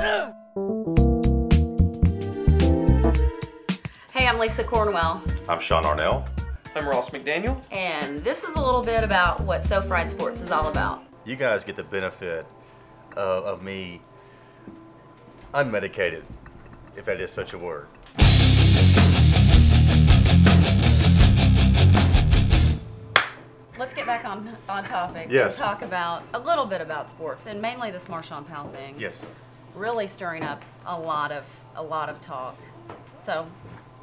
Hey, I'm Lisa Cornwell. I'm Sean Arnell. I'm Ross McDaniel. And this is a little bit about what So Fried Sports is all about. You guys get the benefit of me unmedicated, if that is such a word. Let's get back on topic. Yes. And talk about a little bit about sports, and mainly this Marshawn Powell thing. Yes. Really stirring up a lot of talk. So,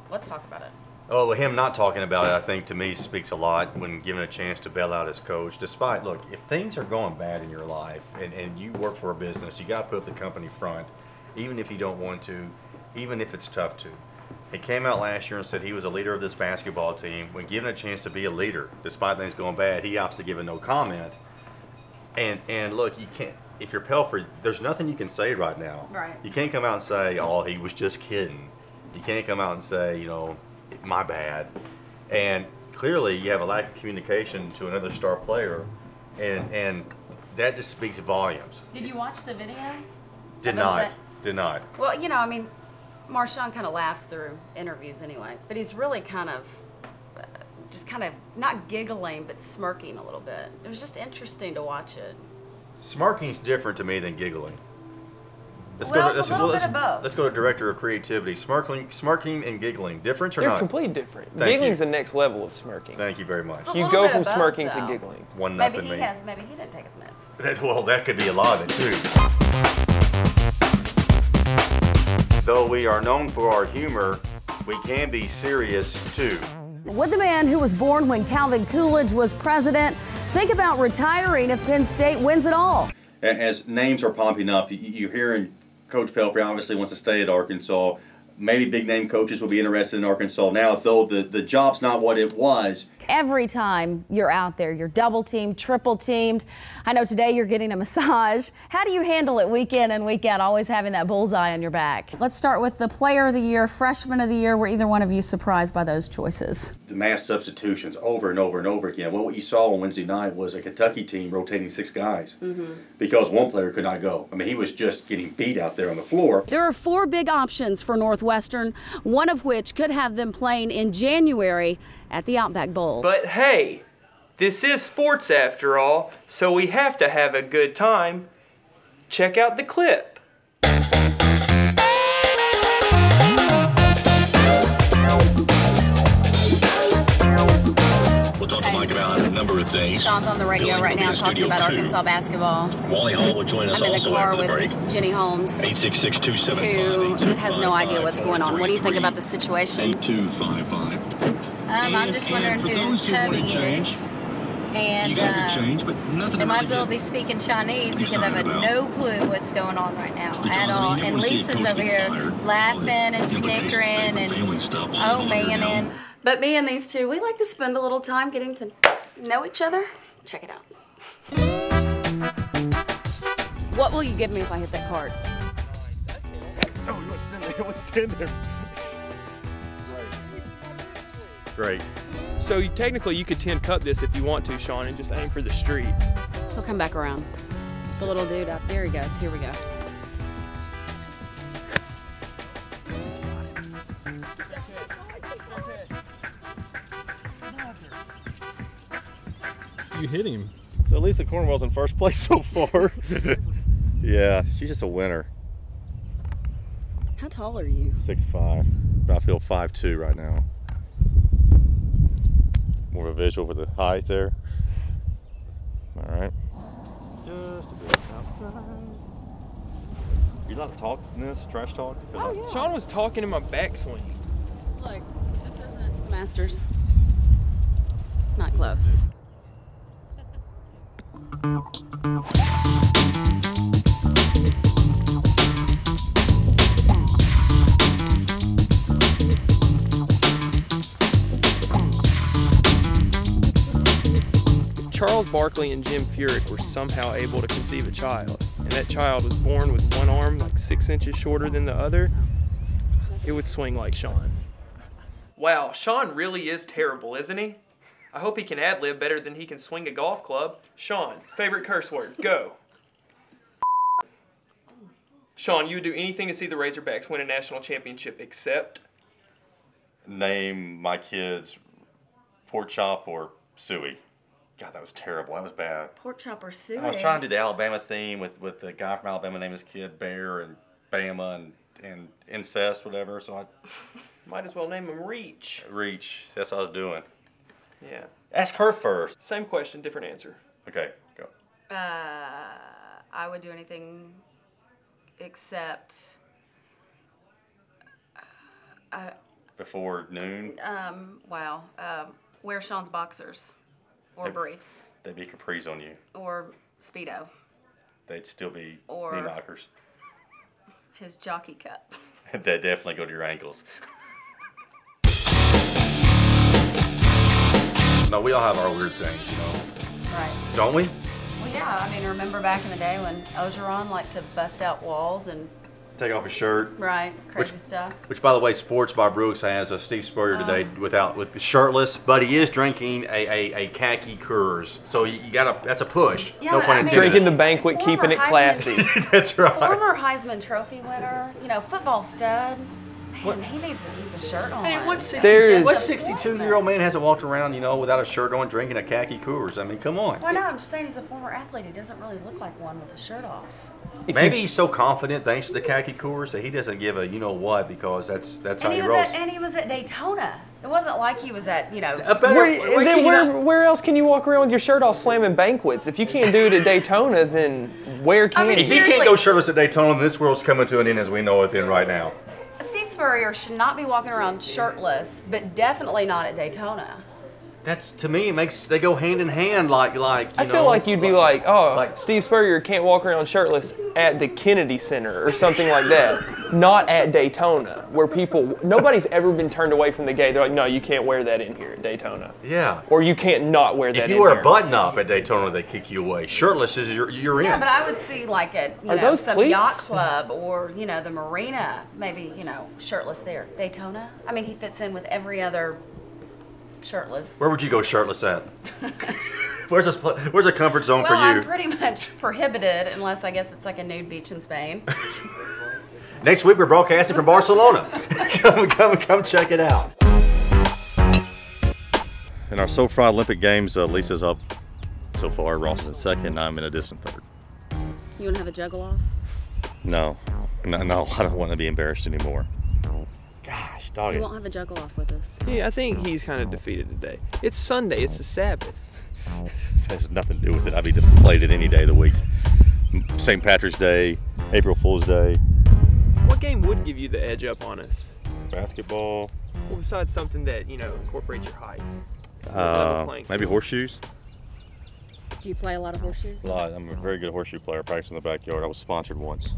let's talk about it. Oh, well, him not talking about it, I think, to me, speaks a lot when given a chance to bail out his coach. Despite, look, if things are going bad in your life and you work for a business, you got to put the company front, even if you don't want to, even if it's tough to. He came out last year and said he was a leader of this basketball team. When given a chance to be a leader, despite things going bad, he opts to give a no comment. And look, you can't, if you're Pelfrey, there's nothing you can say right now. Right. You can't come out and say, oh, he was just kidding. You can't come out and say, you know, my bad. And clearly you have a lack of communication to another star player, and that just speaks volumes. Did you watch the video? Did not. Well, you know, I mean, Marshawn kind of laughs through interviews anyway, but he's really kind of, just kind of, not giggling, but smirking a little bit. It was just interesting to watch it. Smirking's different to me than giggling. It's a little bit of both. Let's go to Director of Creativity. Smirking and giggling, different or They're not? completely different. Thank Giggling's you. the next level of smirking. Thank you very much. It's a You little go bit from of both, smirking though. to giggling. 1-0 Maybe he me. has. Maybe he didn't take his meds. Well, that could be a lot of it too. Though we are known for our humor, we can be serious too. Would the man who was born when Calvin Coolidge was president think about retiring if Penn State wins it all? As names are popping up, you're hearing Coach Pelfrey obviously wants to stay at Arkansas. Maybe big name coaches will be interested in Arkansas now, though the job's not what it was. Every time you're out there, you're double teamed, triple teamed. I know today you're getting a massage. How do you handle it week in and week out, always having that bullseye on your back? Let's start with the player of the year, freshman of the year. Were either one of you surprised by those choices? The mass substitutions over and over and over again. Well, what you saw on Wednesday night was a Kentucky team rotating 6 guys because one player could not go. I mean, he was just getting beat out there on the floor. There are 4 big options for Northwestern, one of which could have them playing in January at the Outback Bowl. But hey, this is sports after all, so we have to have a good time. Check out the clip. We'll talk to Mike about a number of things. Sean's on the radio right now talking about Arkansas basketball. Wally Hall will join us I'm in the also car after the break. with Jenny Holmes, 866-275-8255. who has no idea what's going on. What do you think about the situation? 8255. I'm just wondering who Tubby is. And they might as well be speaking Chinese because I have no clue what's going on right now at all. And Lisa's over here laughing and snickering and oh man. And But me and these two, we like to spend a little time getting to know each other. Check it out. What will you give me if I hit that card? Oh, you want to stand there? Let's stand there. Great. So technically you could 10 cut this if you want to, Sean, and just aim for the street. He'll come back around. The little dude up there he goes. Here we go. You hit him. So Lisa Cornwell's in first place so far. Yeah, she's just a winner. How tall are you? 6'5", but I feel 5'2" right now. More of a visual with the height there. All right. Just a bit outside. You allowed to talk in this, trash talk? Oh, yeah. Sean was talking in my backswing. Look, this isn't the Masters. Not close. Charles Barkley and Jim Furyk were somehow able to conceive a child, and that child was born with one arm like 6 inches shorter than the other, it would swing like Sean. Wow, Sean really is terrible, isn't he? I hope he can ad-lib better than he can swing a golf club. Sean, favorite curse word, go. Sean, you would do anything to see the Razorbacks win a national championship except? Name my kids pork chop or suey. God, that was terrible. That was bad. Pork chop or suey. I was trying to do the Alabama theme with the guy from Alabama named his kid Bear and Bama and incest, whatever. So I Might as well name them Reach. reach. That's what I was doing. Yeah. Ask her first. Same question, different answer. Okay, go. I would do anything except Before noon, wear Sean's boxers or Hey. briefs they'd be capris on you. or Speedo, They'd still be Or- knee knockers. his jockey cup. They'd definitely go to your ankles. No, we all have our weird things, you know. Right. Don't we? Well, yeah. I mean, remember back in the day when Ogeron liked to bust out walls and Take off his shirt. right crazy stuff. Which, by the way, Sports by Brooks has a Steve Spurrier today with shirtless, but he is drinking a khaki Coors. So you gotta, that's a push. Yeah, No but pun I mean- intended. Drinking the banquet, Former keeping it Heisman- classy. That's right. Former Heisman Trophy winner, football stud. Man, he needs to keep his shirt on. Man, There is- what 62-year-old man hasn't walked around, without a shirt on, drinking a khaki Coors? I mean, come on. Well, no, I'm just saying he's a former athlete. He doesn't really look like one with his shirt off. Maybe he's so confident thanks to the khaki Coors that he doesn't give a what because that's how he rolls. And he was at Daytona. It wasn't like he was at Where else can you walk around with your shirt off slamming banquets? If you can't do it at Daytona, then where can mean, If you? he can't seriously. go shirtless at Daytona, then this world's coming to an end as we know it then right now. Steve Spurrier should not be walking around shirtless, but definitely not at Daytona. That's, to me, they go hand in hand like I feel like you'd be like, like- Steve Spurrier can't walk around shirtless at the Kennedy Center or something like that. Not at Daytona, where nobody's ever been turned away from the gate. They're like, no, you can't wear that in here at Daytona. Yeah. Or you can't not wear that If in you wear here. a button up at Daytona, they kick you away. Shirtless is you're in. Yeah, but I would see like at Are those some cleats? yacht club or the marina, maybe shirtless there. Daytona. I mean, he fits in with every other shirtless. Where would you go shirtless at? Where's a comfort zone Well, for you? I'm pretty much prohibited unless I guess it's like a nude beach in Spain. Next week we're broadcasting from Barcelona. come check it out. In our SoFri Olympic Games, Lisa's up so far. Ross is in second. I'm in a distant third. You want to have a juggle off? No, I don't want to be embarrassed anymore. Gosh, dog You it. won't have a juggle off with us. Yeah, I think he's kind of defeated today. It's Sunday. It's the Sabbath. This has nothing to do with it. I'd be deflated any day of the week. St. Patrick's Day, April Fool's Day, What game would give you the edge up on us? basketball, Well, besides something that, incorporates your height. Level playing maybe field. horseshoes. Do you play a lot of horseshoes? A lot. I'm a very good horseshoe player. Practice in the backyard. I was sponsored once.